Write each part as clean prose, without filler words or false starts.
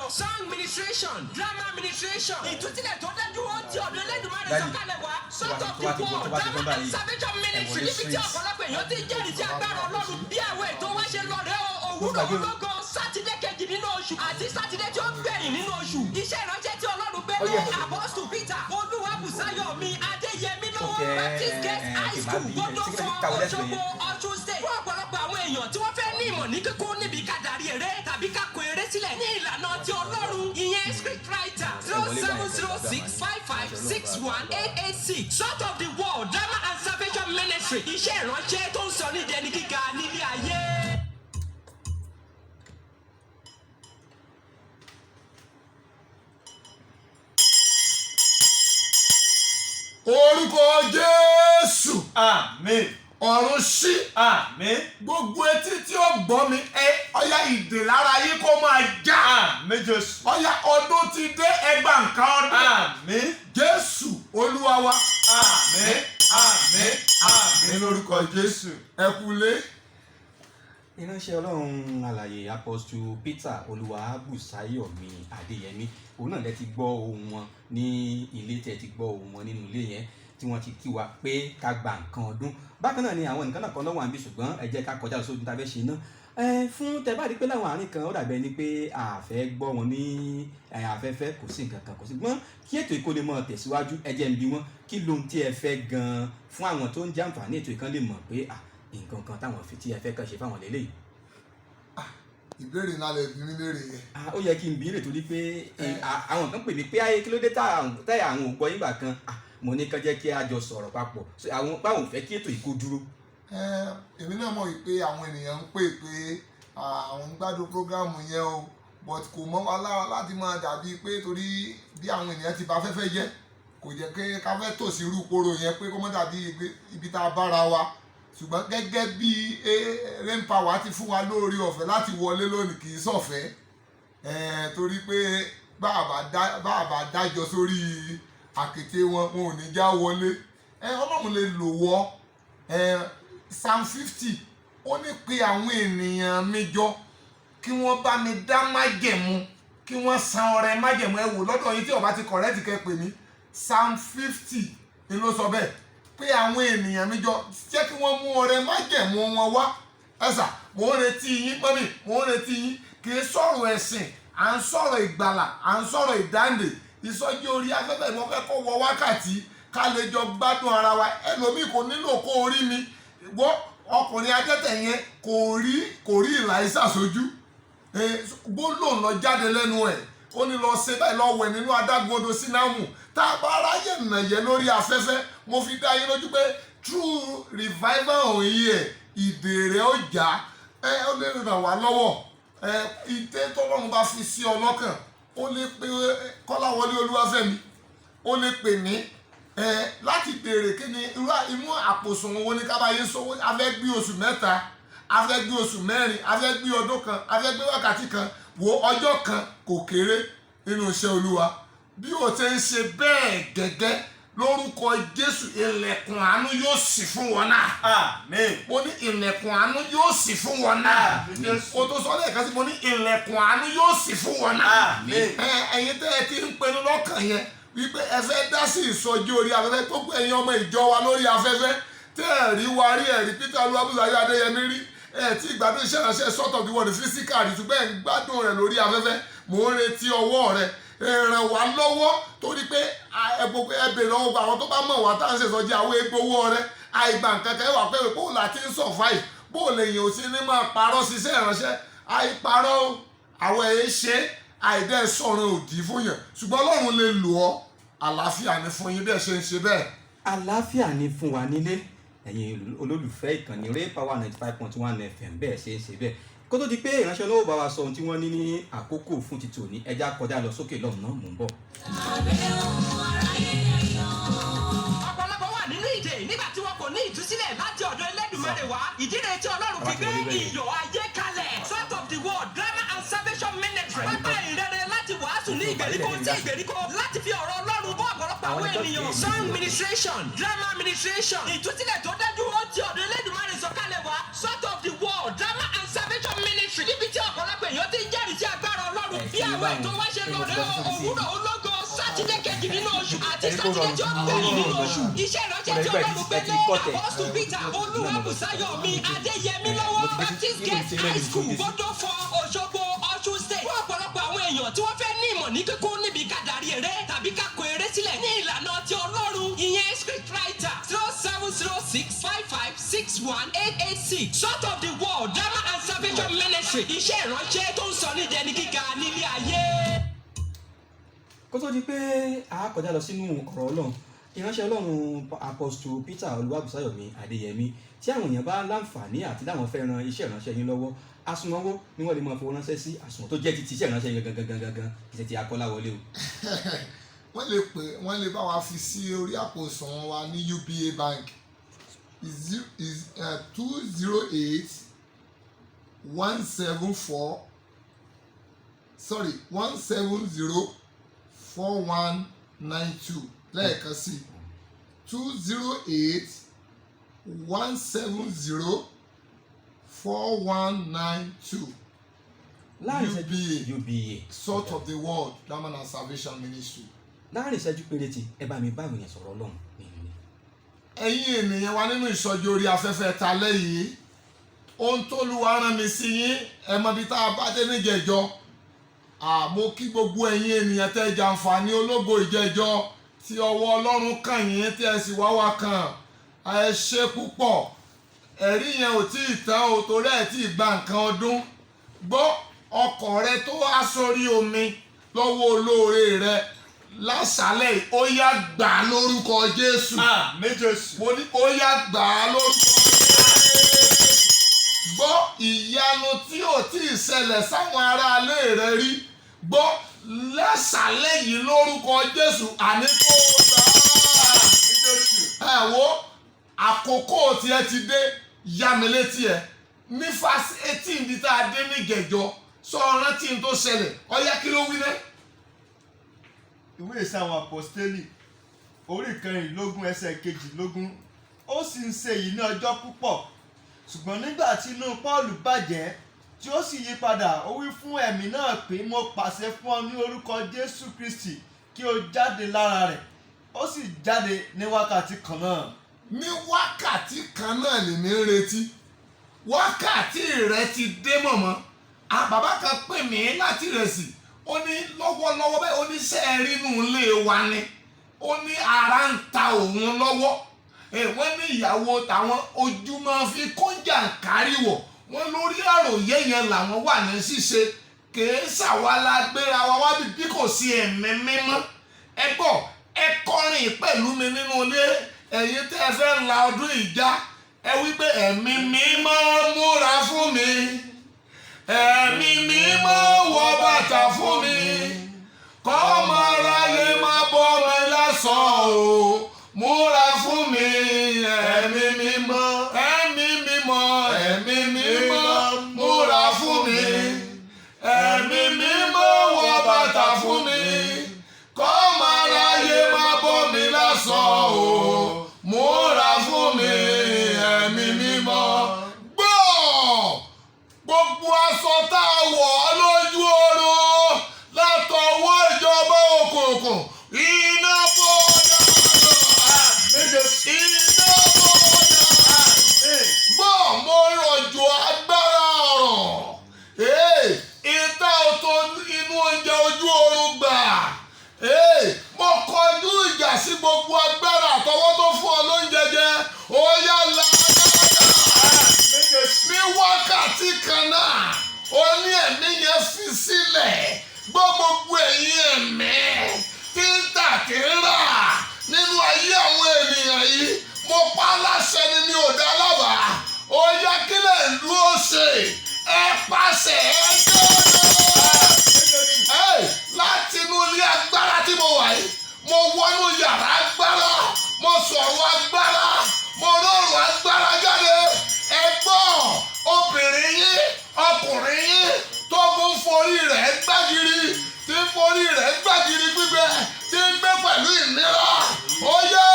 ènìyàn. Song ministration, drama ministration. Ìtúsílẹ̀ tó dájú ó ti ọ̀dọ̀ Elédùmarè sọ̀kalẹ̀ wá. Sort of the world, drama and salvation ministry. Níbi tí ọ̀pọ̀lọpọ̀ èèyàn ti jẹ́rìí sí agbára Ọlọ́run. Bí àwọn ètò wá ṣe lọ rẹ̀ òwúrọ̀ ológo Sátidé kejì nínú oṣù àti Sátidé tí ó gbẹ̀yìn nínú oṣù. Iṣẹ́ ìránṣẹ́ tí Ọlọ́run gbé lé Apostle Peter Olúwabùsáyọ̀mí Adéyẹmí lọ́wọ́ Baptist Guest High School gbọ́dọ̀ fún Òṣogbo Ọ̀ṣun State. Fún ọ̀pọ̀lọpọ̀ àwọn èèyàn tí wọ́n fẹ́ ní ìmọ̀ ní kíkún níbi ká darí eré tàbí ká kọ eré sílẹ̀ ní ìlànà ti Ọlọ́run. Ìyẹn script writer 0706556186. Sort of the world, drama and salvation ministry. Iṣẹ́ ìránṣẹ́ tó ń sọ ní ìdẹni gíga nílé ayé. Orúkọ Jésù. Àmín. Ọ̀run ṣí. Àmín. Gbogbo etí tí ó gbọ́ mi ọ̀yá ìdè lára yín kó máa já. Àmín Jésù. Ọ̀yá ọdún ti dé ẹgbà nǹkan ọdún. Àmín. Jésù Olúwa wa. Àmín. Àmín. Àmín lórúkọ Jésù. Ẹ kúlé. Ìránṣẹ́ Ọlọ́run alààyè Apostle Peter Olúwabùsáyọ̀mí Adéyẹmí òun náà lẹ ti gbọ́ ohùn wọn ní ilé tẹ́ ti gbọ́ ohùn wọn nínú ilé yẹn tí wọ́n ti kí wa pé ká gba nǹkan ọdún. Bákan náà ni àwọn nǹkan náà kan lọ́wọ́ àmì ṣùgbọ́n ẹ jẹ́ ká kọjá lọ sójú tá a fẹ́ ṣe náà. Fún tẹ bá rí pé láwọn àárín kan ó dàbẹ̀ ni pé àfẹ́ gbọ́ wọn ní afẹ́fẹ́ kò sí nǹkan kan kò sí gbọ́n kí ètò ìkó lè mọ̀ tẹ̀síwájú ẹ jẹ́ ń bi wọ́n kí lóhun tí ẹ fẹ́ gan-an fún àwọn tó ń jàǹfààní ètò ìkan lè mọ̀ pé nǹkan kan táwọn fi tí ẹ fẹ́ kàn ṣe fáwọn lélẹ́yìí. Ìbéèrè náà lè bí mi léèrè yẹn. Ó yẹ kí n bí lè torí pé àwọn kan pè mí pé ayé kí ló dé táwọn ò gbọ́ yín gbà kan mo ní kán jẹ́ kí a jọ sọ̀rọ̀ papọ̀ àwọn báwọn ò fẹ́ kí ètò ìkó dúró. Èmi náà mọ̀ wípé àwọn ènìyàn ń pè pé àwọn ń gbádùn prógráàmù yẹn o but kò mọ́ wa lára láti máa dàbí pé torí bí àwọn ènìyàn ti bà afẹ́fẹ́ jẹ́ kò jẹ́ pé ká fẹ́ tòsí irú poro yẹn pé kó mọ́ dàbí ibi tá a bára wa ṣùgbọ́n gẹ́gẹ́ bí rain power ti fún wa lórí ọ̀fẹ́ láti wọlé lónìí kì í ṣọ̀fẹ́ torí pé bá a bá dájọ́ sórí àkété wọn ò ní já wọlé Ọlọ́run lè lò wọ́ Psalm 50 ó ní pé àwọn ènìyàn mi jọ kí wọ́n bá mi dá májẹ̀mú kí wọ́n san ọrẹ májẹ̀mú ẹ wò lọ́dọ̀ yín tí ó bá ti kọ̀rẹ́tì kẹ́ pè mí Psalm 50 ni ló sọ bẹ́ẹ̀ pé àwọn ènìyàn mi jọ jẹ́ kí wọ́n mú ọrẹ májẹ̀mú wọn wá ẹ̀sà mò ń retí yín pẹ́mì mò ń retí yín kì í sọ̀rọ̀ ẹ̀sìn à ń sọ̀rọ̀ ìgbàlà à ń sọ̀rọ̀ ìdáǹdè ìsọjí orí afẹ́fẹ́ ìwọ́n fẹ́ kó wọ wákàtí ká lè jọ gbádùn ara wa ẹlòmíì kò nílò kó orí mi gbọ́ ọkùnrin adẹ́tẹ̀ yẹn kò rí ìlàísà sójú gbólóhùn lọ jáde lẹ́nu ẹ̀ ó ní lọ ṣe báyìí lọ wẹ̀ nínú adágún odò sínámù tá a bá ráyè nàyẹ lórí afẹ́fẹ́ mo fi dá yín lójú pé true revival òun yìí ìdè rẹ̀ ó jà ó lè ràn wá lọ́wọ́ ìtẹ́ tọ́lọ́run bá fi sí ọ lọ́kàn ó lè pe Kọ́láwọlé Olúwafẹ́mi ó lè pè mí láti béèrè kí ni inú àpòsùn owó ní kábàáyé sówó a fẹ́ gbé oṣù mẹ́ta a fẹ́ gbé oṣù mẹ́rin a fẹ́ gbé ọdún kan a fẹ́ gbé wákàtí kan wo ọjọ́ kan kò kéré nínú iṣẹ́ Olúwa bí o ti ń ṣe bẹ́ẹ̀ gẹ́gẹ́ lórúkọ Jésù ilẹ̀kùn àánú yóò ṣí fún wọn náà. Àmín. mo ní ilẹ̀kùn àánú yóò ṣí fún wọn náà. o tó sọ lẹ́ẹ̀kan sí mo ní ilẹ̀kùn àánú yóò ṣí fún wọn náà. ẹ̀yin tẹ́ ẹ ti ń pinnu lọ́kàn yẹn wípé ẹ fẹ́ dá sí ìsọjí orí afẹ́fẹ́ tó gbé ẹ̀yin ọmọ ìjọ wa lórí afẹ́fẹ́ tẹ́ ẹ̀ rí wa rí ẹ̀rí Peter Olúwabùsáyọ̀ Adéyẹmí rí tí ìgbádùn iṣẹ́ ìránṣẹ́ sort of the world physical rí ṣùgbọ́n ẹ̀ ń gbádùn rẹ̀ lórí afẹ́fẹ́ mò ń retí ọwọ́ rẹ̀ ràn wá lọ́wọ́ torí pé ẹbẹ̀ lọ́wọ́ gba àwọn tó bá mọ̀ wá tá à ń ṣèṣọ́jí àwọn egbowó rẹ̀ àìgbà nǹkan kan wà pé bóun láti ń survive bóun lèyìn ò sí ní máa parọ́ ṣiṣẹ́ ìránṣẹ́ àìparọ́ àwọn èyí ṣe àìdẹ́ sọ̀rọ̀ òdì fún yẹn ṣùgbọ́n Ọlọ́run lè lò ọ́ àlàáfíà ni fún yín bẹ́ẹ̀ ṣe ń ṣe bẹ́ẹ̀. Àlàáfíà ni fún wa nílé ẹ̀yin olólùfẹ́ ìkànnì Ray Power 95.1 FM bẹ́ẹ̀ ṣe ń ṣe bẹ́ẹ̀ kó tó di pé ìránṣẹ́ olówó bá wa sọ ohun tí wọ́n ní ní àkókò fún ti tòní ẹja kọjá lọ sókè lọ́hùn náà mò ń bọ̀. ọ̀pọ̀lọpọ̀ wà nínú ìdè nígbà tí wọn kò ní ìtúsílẹ̀ láti ọ̀dọ̀ Elédùmarè wá ìdí rẹ̀ tí Ọlọ́run fi gbé iyọ̀ ayé kalẹ̀ Sort of the world drama and salvation ministry pápá ìrere láti wàásù ní ìgbèríko sí ìgbèríko láti fi ọ̀rọ̀ Ọlọ́run bọ́ ọ̀pọ̀lọpọ̀ àwọn ènìyàn. Song ministration, drama ministration, ìtúsílẹ̀ tó dájú ó ti ọ̀dọ̀ Elédùmarè sọ̀kalẹ̀ wá Sort of the world drama and salvation ministry níbi tí ọ̀pọ̀lọpọ̀ èèyàn ti ń jẹ́rìí sí agbára Ọlọ́run bí àwọn àwẹ̀ tó wá ṣe lọ́rẹ́ òwúrọ̀ ológo sátidé kejì nínú oṣù àti sátidé tí ó gbẹ̀yìn nínú oṣù iṣẹ́ ìránṣẹ́ tí Ọlọ́run gbélé Apostle Peter Olúwabùsáyọ̀mí Adéyẹmí lọ́wọ́ Baptist Girls High School gbọ́dọ̀ fọ Òṣogbo Ọ̀ṣun State fún ọ̀pọ̀lọpọ̀ àwọn èèyàn tí wọ́n fẹ́ ní ìmọ̀ ní kíkún níbi kádàrí eré tàbí kákó eré sílẹ̀ ní ìlànà ti Ọlọ́run ìyẹn script writer 0706556186 Salt of the World Drama and Salvation Ministry iṣẹ́ ìránṣẹ́ tó ń sọ ní ìdẹni gíga nílé ayé. Kó tó di pé a kọjá lọ sínú ọ̀rọ̀ Ọlọ́run ìránṣẹ́ Ọlọ́run Apostle Peter Olúwabùsáyọ̀mí Adéyẹmí tí àwọn èèyàn bá láǹfààní àti dáwọn fẹ́ ran iṣẹ́ ìránṣẹ́ yín lọ́wọ́ àsùnwọ̀n ni wọ́n lè máa fowó ránṣẹ́ sí àsùnwọ̀n tó jẹ́ ti iṣẹ́ ìránṣẹ́ yín gangan ìṣẹ́ ti Akọ́láwọlé o. wọ́n lè bá wa fi sí orí àpò ìṣòwò wa ní UBA Bank is 208 174 4192 lẹ́ẹ̀kan sí 208 170 4192 UBA Salt of the World Drama and Salvation Ministry. láàrin ìṣẹ́jú péréte ẹ bá mi báwo yẹn sọ̀rọ̀ Ọlọ́run nínú ni. ẹ̀yin ènìyàn wa nínú ìsọjí orí afẹ́fẹ́ ta lẹ́yìn ohun tó Olúwa rán mi sí yín ẹ mọ bí tá a bá dé níjẹ̀jọ́ àmọ́ kí gbogbo ẹ̀yin ènìyàn tẹ́ jàǹfààní ológo ìjẹ̀jọ́ tí ọwọ́ Ọlọ́run kàn yín tí ẹ sì wá wá kàn ẹ ṣe púpọ̀ ẹ̀rí yẹn ò tí ì tán o torí ẹ̀ tí ì gba nǹkan ọdún gbọ́ ọkọ̀ rẹ tó wá sórí omi lọ́wọ́ olóore rẹ lásàálẹ̀ ó yá gbà lórúkọ Jésù. Àmín Jésù. mo ní ó yá gbà lórúkọ Jésù. gbọ́ ìyanu tí ò tí ì ṣẹlẹ̀ sáwọn aráalé rẹ rí gbọ́ lásàálẹ̀ yìí lórúkọ Jésù àní kó gbà. Àmín Jésù. ẹ wo àkókò tí ẹ ti dé yá mi létí ẹ ní fásitì 18 bí tá a dé ní gẹ̀jọ sọ rántí n tó ṣẹlẹ̀ ọyá kí ló wí náà. Ìwé Ìṣe àwọn Àpọ́stélì orí 16 ẹsẹ̀ 22 ó sì ń ṣe èyí ní ọjọ́ púpọ̀ ṣùgbọ́n nígbà tí inú Pọ́ọ̀lù bàjẹ́ tí ó sì yí padà ó wí fún ẹ̀mí náà pé mo pàṣẹ fún ọ ní orúkọ Jésù Kristi kí o jáde lára rẹ̀ ó sì jáde ní wákàtí kan náà. ní wákàtí kan náà lèmi ń retí wákàtí rẹ ti dé mọ̀mọ́ bàbá kan pè mí láti Ìrẹsì ó ní lọ́wọ́lọ́wọ́ bẹ́ẹ̀ ó ní sẹ́ẹ̀rí nù ilé wa ni ó ní ara ń ta òun lọ́wọ́ wọ́n ní ìyàwó táwọn ojú máa fi kóńjà káríwọ̀ wọ́n lórí àròyé yẹn làwọn wà ní ṣíṣe kèé ṣàwálà gbéra wa wá bí kò sí ẹ̀mí mímọ́ ẹ gbọ́ ẹ kọrin pẹ̀lú mi nínú ilé ẹ̀yin tẹ́ ẹ fẹ́ la ọdún ìjà ẹ wí pé ẹ̀mí mímọ́ múra fún mi ẹ̀mí mímọ́ wọ bàtà fún mi kọ́mọ aráyé má bọ́ mi lásán o múra fún mi ẹ̀mí mímọ́ ẹ̀mí mímọ́ ẹ̀mí mímọ́ múra fún mi ẹ̀mí mímọ́ wọ bàtà fún mi kọ́mọ aráyé má bọ́ mi lásán o múra fún mi ẹ̀mí mímọ́. Gbogbo aṣọ tá a wọ̀ lójú oorun látọwọ́ ìjọba òkùnkùn iná bọ́dà iná bọ́dà gbọ́ mo rọ̀jò agbára ọ̀rọ̀ ìta ọ̀tọ̀ inú oúnjẹ ojú oorun gbà mo kọjú ìjà sí gbogbo agbára àtọwọ́ tó fún ọ lóúnjẹ jẹ ó yá la ní wákàtí kan náà ó ní ẹ̀mí yẹn fi sílẹ̀ gbogbo ẹ̀yin ẹ̀mí tí ń tà tí ń rà nínú ayé àwọn ènìyàn yìí mo pa á láṣẹ ni mi ò dá lábàá ó yá kílẹ̀ ń dúró ṣe ẹ pàṣẹ ẹ jẹ́ láti inú ilé agbára tí mo wà yìí mo wọnú yàrá agbára mo sọ̀rọ̀ agbára mo rọrùn agbára jáde ẹ gbọ́ obìnrin yín ọkùnrin yín tó ń forí rẹ̀ gbágiri tí ń forí rẹ̀ gbágiri gbígbẹ tí ń gbé pẹ̀lú ìnira ó yẹ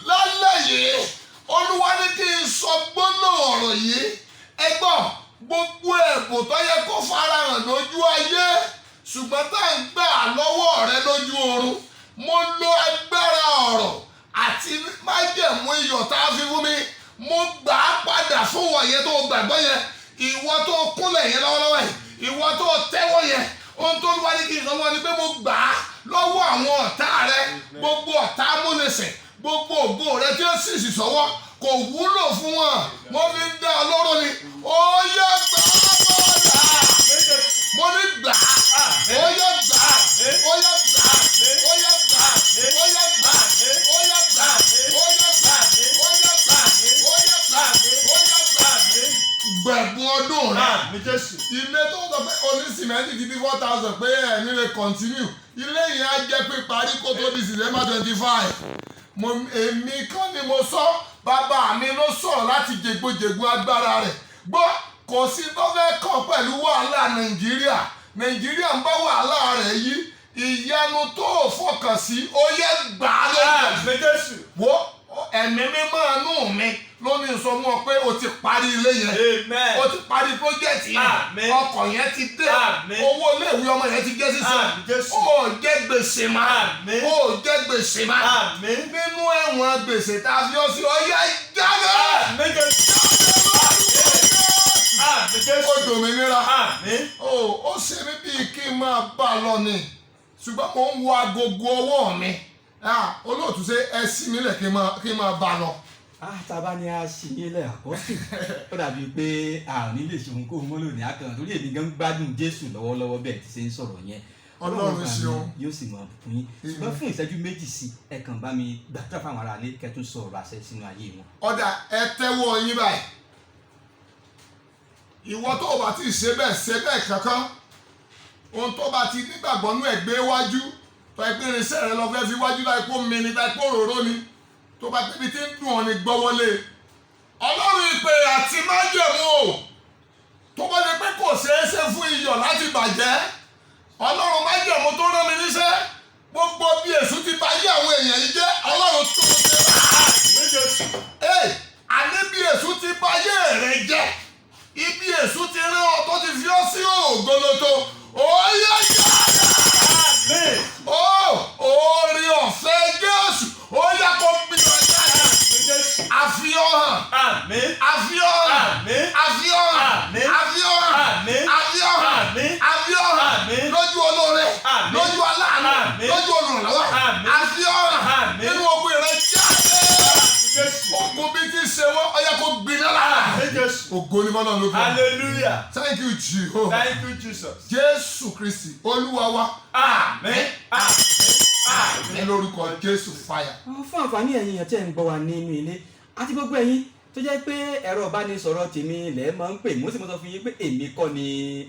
lálẹ́ yìí Olúwa ní kí n sọ ṣùgbọ́n tá à ń gbà lọ́wọ́ rẹ lójú oorun mo lo agbára ọ̀rọ̀ àti májẹ̀mú iyọ̀ tá a fi fún mi mo gbà á padà fún wọ̀nyẹn tó gbàgbọ́ yẹn ìwọ tó kúnlẹ̀ yẹn lọ́wọ́lọ́wọ́ yẹn ìwọ tó tẹ́wọ́ yẹn ohun tó wá ní kí n sọ fún ọ ni pé mo gbà á lọ́wọ́ àwọn ọ̀tá rẹ gbogbo ọ̀tá amúnisìn gbogbo ògo rẹ tí ó sì sì sọ́wọ́ kò wúlò fún wọn mo fi ń dá ọ lóró ni ó yẹ gbà á bọ́ọ̀dà mo ní gbà á ó yẹ gbà á ó yẹ gbà á ó yẹ gbà á ó yẹ gbà á ó yẹ gbà á ó yẹ gbà á ó yẹ gbà á ó yẹ gbà á ó yẹ gbà á gbẹ̀bùn ọdún rẹ ilé tó sọ pé onísìmẹ́ntì ti di 4,000 pé ẹ̀mí lè continue ilé yẹn á jẹ́ pé parí kó tó di December 25 èmi kàn ni mo sọ bàbá mi ló sọ̀rọ̀ láti jègbojègbò agbára rẹ̀ gbọ́ kò sí tó fẹ́ kàn pẹ̀lú wàhálà Nàìjíríà ń bá wàhálà rẹ̀ yí ìyanu tó fọkàn sí ó yẹ gbà á lójú wo ẹ̀mí mímọ́ inú mi ló ní sọ fún ọ pé o ti parí ilé yẹn o ti parí project yẹn ọkọ̀ yẹn ti dé owó iléèwé ọmọ yẹn ti jẹ́ sísan ó jẹ́ gbèsè má ó jẹ́ gbèsè má nínú ẹ̀wọ̀n gbèsè tá a fi ọ sí ọyá jáde ó dòmìnira ó ṣe mí bíi kí n máa bá a lọ ni ṣùgbọ́n mo ń wo agogo ọwọ́ mi olóòtú ṣe ẹ sí mi lẹ̀ kí n máa bá a lọ. Tábà ni a ṣì nílẹ̀ àpọ́sù ó dàbí pé a ò ní lè ṣe ohun kó mọ́ lónìí àkàn torí èmi gan gbádùn Jésù lọ́wọ́lọ́wọ́ bẹ́ẹ̀ tí ṣe ń sọ̀rọ̀ yẹn Ọlọ́run ṣeun yóò sì mọ̀ fún yín ṣùgbọ́n fún ìṣẹ́jú méjì sí ẹ kàn bá mi gbàdúrà fáwọn aráalé kẹ́tún sọ̀rọ̀ àṣẹ sínú ayé wọn. ọ̀dà ẹ tẹ́wọ́ yín báyìí ìwọ tó o bá ti ṣe bẹ́ẹ̀ kankan ohun tó bá ti nígbàgbọ́ nú ẹ̀gbẹ́ wájú tó ẹgbẹ́ irinṣẹ́ rẹ lọ fẹ́ fi wájú láì kó mi ní láì kó òróró ni tó bá tẹ́bi tí ń dùn ọ́ ní gbọ́wọ́lé Ọlọ́run ìpè àti májẹ̀mú o tó bá lè pé kò ṣeé ṣe fún iyọ̀ láti bàjẹ́ Ọlọ́run májẹ̀mú tó rán mi níṣẹ́ gbogbo bí èṣù ti bá yé àwọn èèyàn yìí jẹ́ Ọlọ́run tó ṣe rà àní bí èṣù ti bá yé rẹ jẹ́ ibi èṣù ti rán ọ tó ti fi ọ sí ògoloto ó yẹ jáde orí ọ̀fẹ́ Jésù ó yẹ kó gbìyànjú jáde àfihàn lójú olóore lójú aláàánú lójú olùrànlọ́wọ́ àfihàn nínú ogun rẹ jáde ogun bí ti ṣe wọ́n ó yẹ kó gbiná lára ògo ni fọlọ́run ló fi. Hallelujah. Thank you Jehovah. Thank you Jesus. Jésù Kristi Olúwa wa. Àmín. Ní lórúkọ Jésù fire. Fún àǹfààní ẹ̀yin èèyàn tí ẹ̀ ń gbọ́ wa nínú ilé àti gbogbo ẹ̀yin tó jẹ́ pé ẹ̀rọ ìbánisọ̀rọ̀ tèmi lẹ̀ máa ń pè mo sì mọ́ sọ fún yín pé èmi kọ́ ni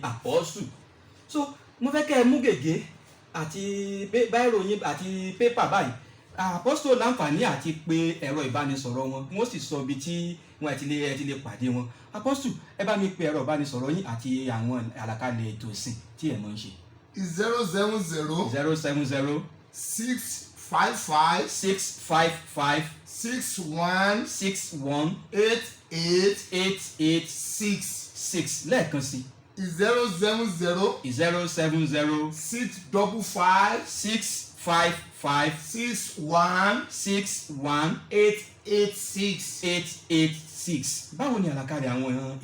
àpọ́sù so mo fẹ́ kẹ́ ẹ mú gègé àti báírò yín àti pépà báyìí àpọ́sù láǹfààní àti pé ẹ̀rọ ìbánisọ̀rọ̀ wọn wọ́n sì sọ ibi tí wọ́n ti lè pàdé wọn àpọ́sù ẹ bá mi pe ẹ̀rọ ìbánisọ̀rọ̀ yín àti àwọn àlàkalẹ̀ ètò ìsìn tí ẹ̀ máa ń ṣe. 070 655 8866 lẹ́ẹ̀kan sí. 070 655 886. Báwo ni àlàkalẹ̀ àwọn ètò?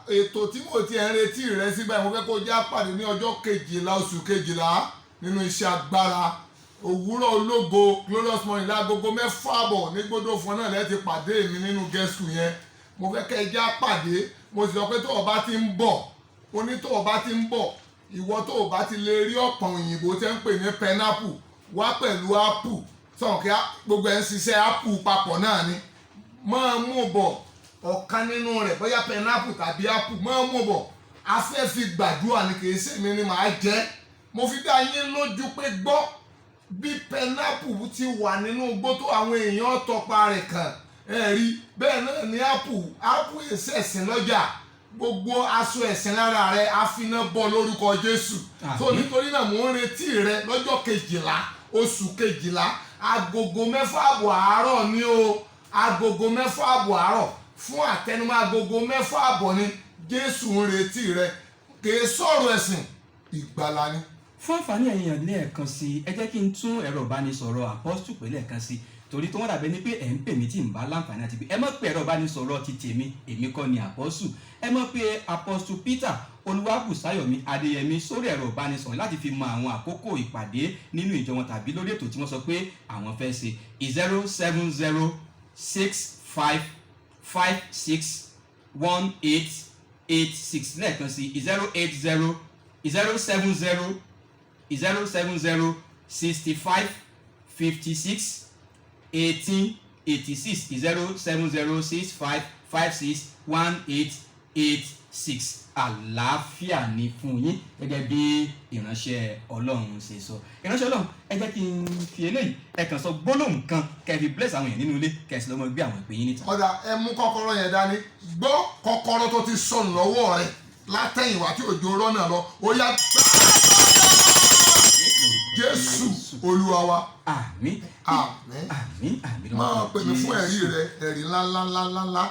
Ètò tí mo ti ń retí rẹ síbẹ̀ mo fẹ́ kó já pàdé ní ọjọ́ 12 oṣù 12 nínú iṣẹ́ agbára òwúrọ̀ ológo glorious morning lágogo 6:00 ní gbọ́dọ̀ fún náà lẹ́ẹ̀tì pàdé mi nínú guest school yẹn mo fẹ́ kẹ́ ẹ já pàdé mo sì sọ pé tó o bá ti ń bọ̀ ó ní tó o bá ti ń bọ̀ ìwọ tó o bá ti lè rí ọ̀pọ̀ òyìnbó tẹ́ ń pè ní pineapple wá pẹ̀lú apple sọ̀rọ̀ kí gbogbo ẹ̀ ń ṣiṣẹ́ apple papọ̀ náà ni máa mú bọ̀ ọ̀kan nínú rẹ̀ bóyá pineapple tàbí apple máa mú bọ̀ afẹ́ fi gbàdúrà ní kì í ṣe mi ni màá jẹ́ mo fi dá yín lójú pé gbọ́ bí pineapple ti wà nínú igbó tó àwọn èèyàn tọpa rẹ̀ kàn rí bẹ́ẹ̀ náà ni apple ẹ̀sìn lọ́jà gbogbo aṣọ ẹ̀sìn lára rẹ̀ àfiná bọ́ lórúkọ Jésù tó nítorí náà mò ń retí rẹ lọ́jọ́ 12 oṣù 12 agogo 6:30 àárọ̀ ni o agogo 6:30 àárọ̀ fún àtẹnumọ́ agogo 6:30 ni Jésù ń retí rẹ kì í sọ̀rọ̀ ẹ̀sìn ìgbàlà ni fún àǹfààní ẹ̀yin lẹ́ẹ̀kan sí ẹ jẹ́ kí n tún ẹ̀rọ ìbánisọ̀rọ̀ Apostle pè lẹ́ẹ̀kan sí torí tó wọ́n dàbẹ́ ni pé ẹ̀ ń pè mí tí ń bá láǹfààní àti pé ẹ mọ̀ pé ẹ̀rọ ìbánisọ̀rọ̀ ti tèmi èmi kọ́ ni Apostle ẹ mọ̀ pé Apostle Peter Olúwabùsáyọ̀mí Adéyẹmí sórí ẹ̀rọ ìbánisọ̀rọ̀ láti fi mọ àwọn àkókò ìpàdé nínú ìjọ wọn tàbí lórí ètò tí wọ́n sọ pé àwọn fẹ́ ṣe 07065561886 lẹ́ẹ̀kan sí 07065561886 àlàáfíà ní fún yín gẹ́gẹ́ bí ìránṣẹ́ Ọlọ́run ṣe sọ. ìránṣẹ́ Ọlọ́run ẹ jẹ́ kí n fi eléyìí ẹ kàn sọ gbólóhùn kan kẹ́ fi bless àwọn èèyàn nínú ilé kẹ́ sì lọ́mọ gbé àwọn ìpè yín níta. ọ̀dà ẹ mú kọ́kọ́rọ́ yẹn dání gbọ́ kọ́kọ́rọ́ tó ti sọnù lọ́wọ́ rẹ látẹ̀yìnwá tí òjò rọ́nà lọ ó yá Jésù Olúwa wa. àmín àmín àmín àmín. máa pè mí fún ẹ̀rí rẹ ẹ̀rí ńláńláńláńlá.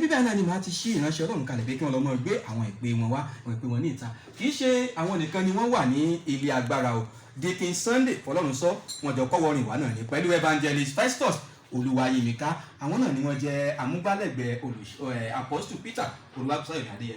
bíbá náà ni màá ti ṣí ìránṣẹ́ Ọlọ́run kalẹ̀ pé kí wọ́n lọ mọ́ gbé àwọn ìpè wọn wá àwọn ìpè wọn ní ìta kì í ṣe àwọn nìkan ni wọ́n wà ní ilé agbára o Deacon Sunday Fọlọ́runṣọ́ wọn jọ kọ́wọ́rin wá náà ní pẹ̀lú Evangelist Festus Olúwayẹmíká àwọn náà ni wọ́n jẹ́ amúgbálẹ́gbẹ̀ẹ́ Apostle Peter Olúwabùsáyọ̀mí Adéyẹmí.